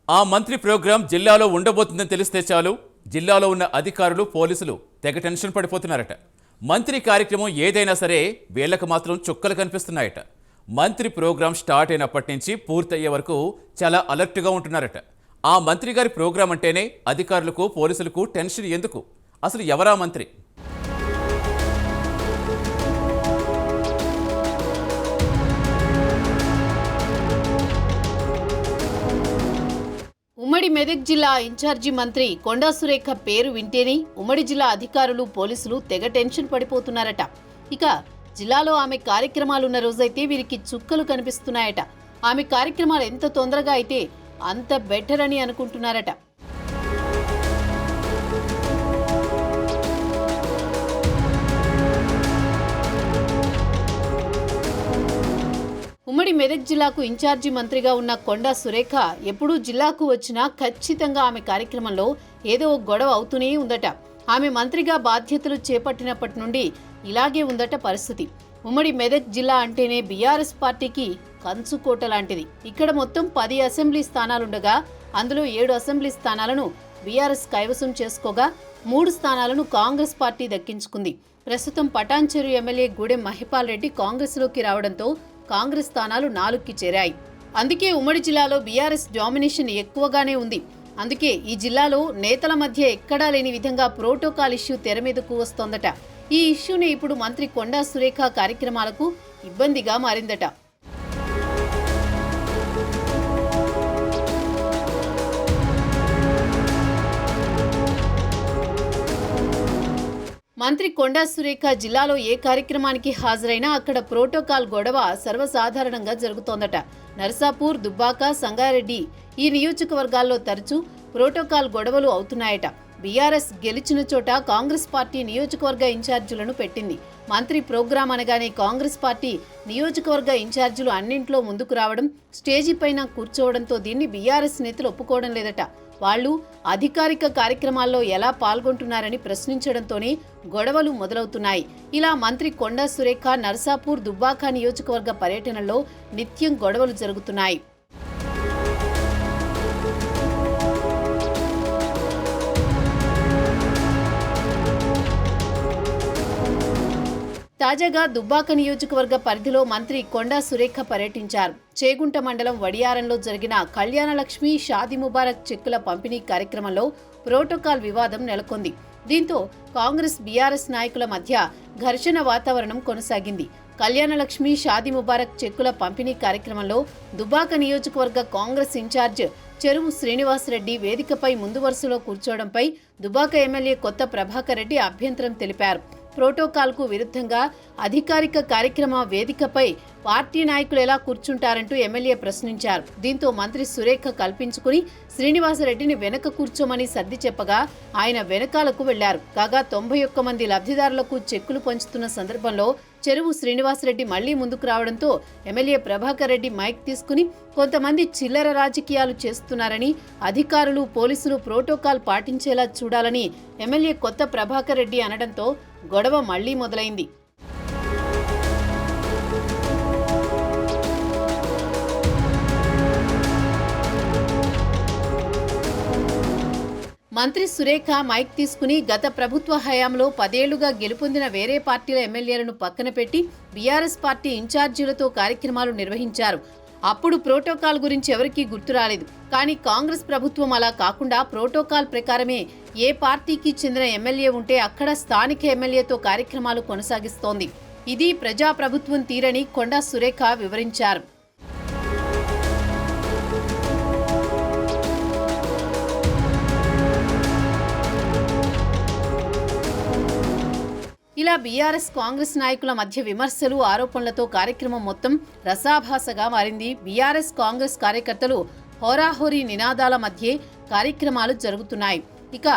ఆ మంత్రి ప్రోగ్రాం జిల్లాలో ఉండబోతుందని తెలిస్తే చాలు జిల్లాలో ఉన్న అధికారులు పోలీసులు తెగ టెన్షన్ పడిపోతున్నారట. మంత్రి కార్యక్రమం ఏదైనా సరే వీళ్ళకు మాత్రం చుక్కలు కనిపిస్తున్నాయట. మంత్రి ప్రోగ్రాం స్టార్ట్ అయినప్పటి నుంచి పూర్తయ్యే వరకు చాలా అలర్ట్గా ఉంటున్నారట. ఆ మంత్రి గారి ప్రోగ్రాం అంటేనే అధికారులకు పోలీసులకు టెన్షన్ ఎందుకు? అసలు ఎవరా మంత్రి? ఉమ్మడి మెదక్ జిల్లా ఇన్ఛార్జి మంత్రి కొండా సురేఖ పేరు వింటేనే ఉమ్మడి జిల్లా అధికారులు పోలీసులు తెగ టెన్షన్ పడిపోతున్నారట. ఇక జిల్లాలో ఆమె కార్యక్రమాలున్న రోజైతే వీరికి చుక్కలు కనిపిస్తున్నాయట. ఆమె కార్యక్రమాలు ఎంత తొందరగా అయితే అంత బెటర్ అని అనుకుంటున్నారట. ఉమ్మడి మెదక్ జిల్లాకు ఇన్ఛార్జి మంత్రిగా ఉన్న కొండా సురేఖ ఎప్పుడూ జిల్లాకు వచ్చినా ఖచ్చితంగా ఆమె కార్యక్రమంలో ఏదో ఒక గొడవ అవుతూనే ఉందట. ఆమె మంత్రిగా బాధ్యతలు చేపట్టినప్పటి నుండి ఇలాగే ఉందట పరిస్థితి. ఉమ్మడి మెదక్ జిల్లా అంటేనే బీఆర్ఎస్ పార్టీకి కంచుకోట లాంటిది. ఇక్కడ మొత్తం 10 అసెంబ్లీ స్థానాలుండగా అందులో 7 అసెంబ్లీ స్థానాలను బీఆర్ఎస్ కైవసం చేసుకోగా 3 స్థానాలను కాంగ్రెస్ పార్టీ దక్కించుకుంది. ప్రస్తుతం పటాన్చెరు ఎమ్మెల్యే గూడెం మహిపాల్ రెడ్డి కాంగ్రెస్లోకి రావడంతో కాంగ్రెస్ స్థానాలు 4కి చేరాయి. అందుకే ఉమ్మడి జిల్లాలో బీఆర్ఎస్ డామినేషన్ ఎక్కువగానే ఉంది. అందుకే ఈ జిల్లాలో నేతల మధ్య ఎక్కడా లేని విధంగా ప్రోటోకాల్ ఇష్యూ తెర మీదకు వస్తోందట. ఈ ఇష్యూనే ఇప్పుడు మంత్రి కొండా సురేఖ కార్యక్రమాలకు ఇబ్బందిగా మారిందట. మంత్రి కొండా సురేఖ జిల్లాలో ఏ కార్యక్రమానికి హాజరైనా అక్కడ ప్రోటోకాల్ గొడవ సర్వసాధారణంగా జరుగుతోందట. నర్సాపూర్, దుబ్బాక, సంగారెడ్డి ఈ నియోజకవర్గాల్లో తరచూ ప్రోటోకాల్ గొడవలు అవుతున్నాయట. బీఆర్ఎస్ గెలిచిన చోట కాంగ్రెస్ పార్టీ నియోజకవర్గ ఇన్ఛార్జీలను పెట్టింది. మంత్రి ప్రోగ్రాం అనగానే కాంగ్రెస్ పార్టీ నియోజకవర్గ ఇన్ఛార్జీలు అన్నింట్లో ముందుకు రావడం, స్టేజీ పైన కూర్చోవడంతో దీన్ని బీఆర్ఎస్ నేతలు ఒప్పుకోవడం లేదట. వాళ్లు అధికారిక కార్యక్రమాల్లో ఎలా పాల్గొంటున్నారని ప్రశ్నించడంతోనే గొడవలు మొదలవుతున్నాయి. ఇలా మంత్రి కొండా సురేఖ నర్సాపూర్, దుబ్బాక నియోజకవర్గ పర్యటనలో నిత్యం గొడవలు జరుగుతున్నాయి. తాజాగా దుబ్బాక నియోజకవర్గ పరిధిలో మంత్రి కొండా సురేఖ పర్యటించారు. చేగుంట మండలం వడియారంలో జరిగిన కళ్యాణలక్ష్మి, షాదీ ముబారక్ చెక్కుల పంపిణీ కార్యక్రమంలో ప్రోటోకాల్ వివాదం నెలకొంది. దీంతో కాంగ్రెస్, బీఆర్ఎస్ నాయకుల మధ్య ఘర్షణ వాతావరణం కొనసాగింది. కళ్యాణలక్ష్మి, షాదీ ముబారక్ చెక్కుల పంపిణీ కార్యక్రమంలో దుబ్బాక నియోజకవర్గ కాంగ్రెస్ ఇన్ఛార్జ్ చెరువు శ్రీనివాసరెడ్డి వేదికపై ముందు వరుసలో కూర్చోవడంపై దుబ్బాక ఎమ్మెల్యే కొత్త ప్రభాకర్ రెడ్డి అభ్యంతరం తెలిపారు. ప్రోటోకాల్కు విరుద్ధంగా అధికారిక కార్యక్రమ వేదికపై పార్టీ నాయకులు ఎలా కూర్చుంటారంటూ ఎమ్మెల్యే ప్రశ్నించారు. దీంతో మంత్రి సురేఖ కల్పించుకుని శ్రీనివాసరెడ్డిని వెనక కూర్చోమని సర్ది చెప్పగా ఆయన వెనకాలకు వెళ్లారు. కాగా 91 మంది లబ్ధిదారులకు చెక్కులు పంచుతున్న సందర్భంలో చెరువు శ్రీనివాసరెడ్డి మళ్లీ ముందుకు రావడంతో ఎమ్మెల్యే ప్రభాకర్ రెడ్డి మైక్ తీసుకుని కొంతమంది చిల్లర రాజకీయాలు చేస్తున్నారని, అధికారులు, పోలీసులు ప్రోటోకాల్ పాటించేలా చూడాలని ఎమ్మెల్యే కొత్త ప్రభాకర్ రెడ్డి అనడంతో గొడవ మళ్లీ మొదలైంది. మంత్రి సురేఖ మైక్ తీసుకుని గత ప్రభుత్వ హయాంలో 10 ఏళ్లుగా గెలుపొందిన వేరే పార్టీల ఎమ్మెల్యేలను పక్కన పెట్టి బీఆర్ఎస్ పార్టీ ఇన్ఛార్జీలతో కార్యక్రమాలు నిర్వహించారు. అప్పుడు ప్రోటోకాల్ గురించి ఎవరికీ గుర్తు రాలేదు. కానీ కాంగ్రెస్ ప్రభుత్వం అలా కాకుండా ప్రోటోకాల్ ప్రకారమే ఏ పార్టీకి చెందిన ఎమ్మెల్యే ఉంటే అక్కడ స్థానిక ఎమ్మెల్యేతో కార్యక్రమాలు కొనసాగిస్తోంది. ఇది ప్రజాప్రభుత్వం తీరని కొండా సురేఖ వివరించారు. ఇలా బీఆర్ఎస్, కాంగ్రెస్ నాయకుల మధ్య విమర్శలు, ఆరోపణలతో కార్యక్రమం మొత్తం రసాభాసగా మారింది. బీఆర్ఎస్, కాంగ్రెస్ కార్యకర్తలు హోరాహోరీ నినాదాల మధ్యే కార్యక్రమాలు జరుగుతున్నాయి. ఇక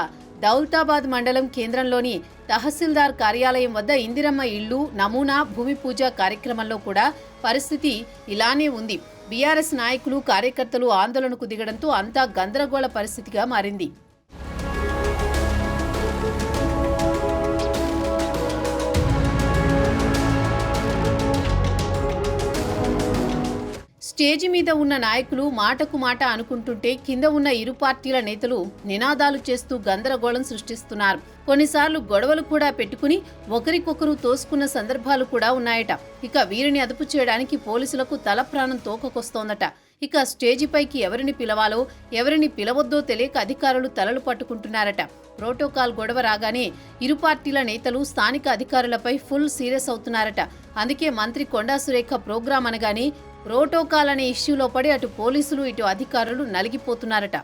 దౌలతాబాద్ మండలం కేంద్రంలోని తహసీల్దార్ కార్యాలయం వద్ద ఇందిరమ్మ ఇళ్లు, నమూనా భూమి పూజ కార్యక్రమంలో కూడా పరిస్థితి ఇలానే ఉంది. బీఆర్ఎస్ నాయకులు, కార్యకర్తలు ఆందోళనకు దిగడంతో అంతా గందరగోళ పరిస్థితిగా మారింది. స్టేజి మీద ఉన్న నాయకులు మాటకు మాట అనుకుంటుంటే కింద ఉన్న ఇరు పార్టీల నేతలు నినాదాలు చేస్తూ గందరగోళం సృష్టిస్తున్నారు. కొన్నిసార్లు గొడవలు కూడా పెట్టుకుని ఒకరికొకరు తోసుకున్న సందర్భాలు కూడా ఉన్నాయట. ఇక వీరిని అదుపు చేయడానికి పోలీసులకు తల ప్రాణం తోకకొస్తోందట. ఇక స్టేజిపైకి ఎవరిని పిలవాలో ఎవరిని పిలవద్దో తెలియక అధికారులు తలలు పట్టుకుంటున్నారట. ప్రోటోకాల్ గొడవ రాగానే ఇరు పార్టీల నేతలు స్థానిక అధికారులపై ఫుల్ సీరియస్ అవుతున్నారట. అందుకే మంత్రి కొండా సురేఖ ప్రోగ్రాం అనగానే ప్రోటోకాల్ అనే ఇష్యూలో పడి అటు పోలీసులు ఇటు అధికారులు నలిగిపోతున్నారట.